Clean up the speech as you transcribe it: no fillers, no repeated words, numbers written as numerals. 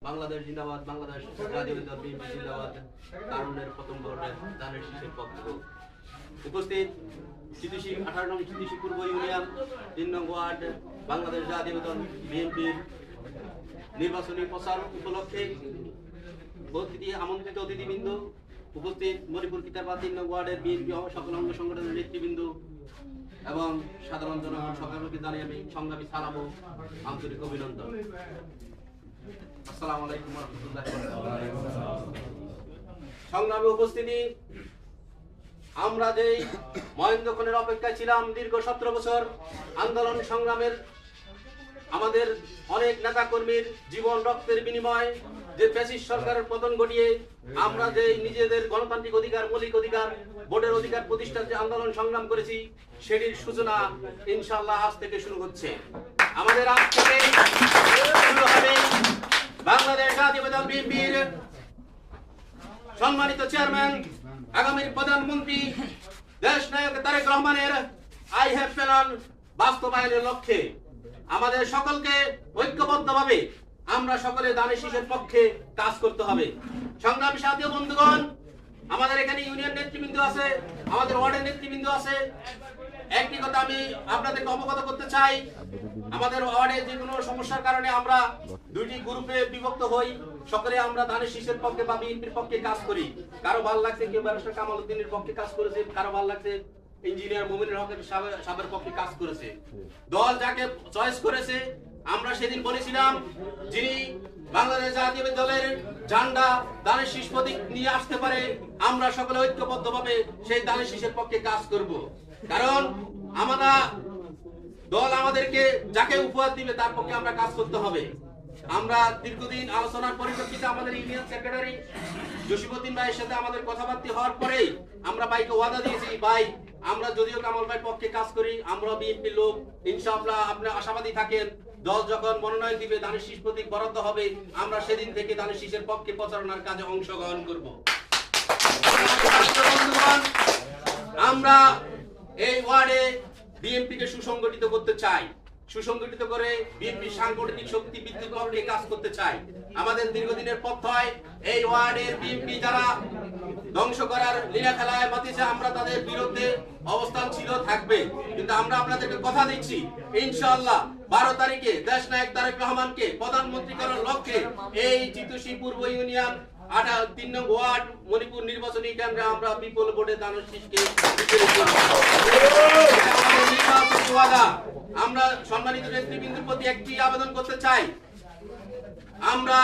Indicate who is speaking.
Speaker 1: বাংলাদেশ জিন্দাবাদ, বাংলাদেশ জাতীয়তাবাদী বিএনপি জিন্দাবাদ। তারুণ্যের প্রথম ভোটে ধানের শীষের পক্ষ উপস্থিত 18 নং চিতিশী পূর্ব ইউনিয়ন 3 নং ওয়ার্ড বাংলাদেশ জাতীয়তাবাদী বিএনপির নির্বাচনী প্রচার উপলক্ষে আমন্ত্রিত অতিথিবৃন্দ, উপস্থিত মণিপুর কিতাবা 3 নং ওয়ার্ডের বিএনপি সকল অঙ্গ সংগঠনের নেতৃবৃন্দ এবং সাধারণ জনগণ সকলকে জানিয়ে আমি সংগ্রামী সালাম ও আন্তরিক অভিনন্দন। আসসালামু আলাইকুম ওয়া রাহমাতুল্লাহি ওয়া বারাকাতুহু। সংগ্রামী উপস্থিতি, আমরা যেই মহেন্দ্রক্ষণের অপেক্ষায় ছিলাম দীর্ঘ 17 বছর আন্দোলন সংগ্রামের, আমাদের অনেক নেতা কর্মীর জীবন রক্তের বিনিময়ে যে ফ্যাসিস্ট সরকারের পতন ঘটিয়ে আমরা যে নিজেদের গণতান্ত্রিক অধিকার, মৌলিক অধিকার, ভোটের অধিকার প্রতিষ্ঠার যে আন্দোলন সংগ্রাম করেছি, সেটির সূচনা ইনশাআল্লাহ আজ থেকে শুরু হচ্ছে। আমাদের আজ থেকে শুরু হবে বাংলাদেশ জাতীয়তাবাদী বিএনপির সম্মানিত চেয়ারম্যান, আগামী প্রধানমন্ত্রী দেশ নায়ক তারেক রহমানের আই হ্যাভ প্ল্যান বাস্তবায়নের লক্ষ্যে আমাদের সকলকে ঐক্যবদ্ধভাবে আমরা সকলে ধানের শীষের পক্ষে কাজ করতে হবে। সংগ্রামী সাথী বন্ধুগণ, আমাদের এখানে ইউনিয়ন নেতৃবৃন্দ আছে, আমাদের ওয়ার্ডের নেতৃবৃন্দ আছে। একটি কথা আমি আপনাদেরকে অবগত করতে চাই, আমাদের ওয়ার্ডে যে কোনো সমস্যার কারণে আমরা দুইটি গ্রুপে বিভক্ত হই। সকলে আমরা ধানের শীষের পক্ষে বা বিএনপির পক্ষে কাজ করি। কারো ভালো লাগছে কেউ ব্যারিস্টার কামাল উদ্দিনের পক্ষে কাজ করেছে, কারো ভালো লাগছে ইঞ্জিনিয়ার মুমিনুল হকের সাহেবের পক্ষে কাজ করেছে। দল যাকে চয়েস করেছে, আমরা সেদিন বলেছিলাম যিনি বাংলাদেশ জাতীয়তাবাদী দলের ঝান্ডা ধানের শীষ প্রতীক নিয়ে আসতে পারে, আমরা সকলে ঐক্যবদ্ধভাবে সেই ধানের শীষের পক্ষে কাজ করব। কারণ আমরা দল আমাদেরকে যাকে উপহার দিবে তার পক্ষে আমরা কাজ করতে হবে। আমরা দীর্ঘদিন আলোচনার পরিপ্রেক্ষিতে আমাদের ইউনিয়ন সেক্রেটারি জসিমউদ্দিন ভাইয়ের সাথে আমাদের কথাবার্তা হওয়ার পরেই আমরা ভাইকে ওয়াদা দিয়েছি, ভাই আমরা যদিও কামাল ভাইয়ের পক্ষে কাজ করি, আমরা বিএনপির লোক, ইনশাআল্লাহ আপনি আশাবাদী থাকেন, দল যখন মনোনয়ন দিবে ধানের শীষ প্রতীক বরাদ্দ হবে, আমরা সেদিন থেকে ধানের শীষের পক্ষে প্রচারণার কাজে অংশগ্রহণ করব। আমরা এই ওয়ার্ডে বিএনপিকে সুসংগঠিত করতে চাই, সুসংগঠিত করে বিএনপি সাংগঠনিক শক্তি বৃদ্ধি করতে কাজ করতে চাই। আমাদের দীর্ঘদিনের পথ্যয় এই ওয়ার্ডের বিএনপি যারা ধ্বংস করার লীলা খেলায় মাতিছে, আমরা তাদের বিরুদ্ধে অবস্থান ছিল, থাকবে। কিন্তু আমরা আপনাদেরকে কথা দিচ্ছি, ইনশাআল্লাহ 12 তারিখে দেশ নায়ক তারেক রহমানকে প্রধানমন্ত্রী করার লক্ষ্যে এই চিতোষী পূর্ব ইউনিয়ন 3 নং ওয়ার্ড মণিপুর নির্বাচনী কেন্দ্রে আমরা বিপুল ভোটে ধানের শীষকে বিজয়ী করব। আমরা সম্মানিত নেতৃবৃন্দের প্রতি একটি আবেদন করতে চাই, আমরা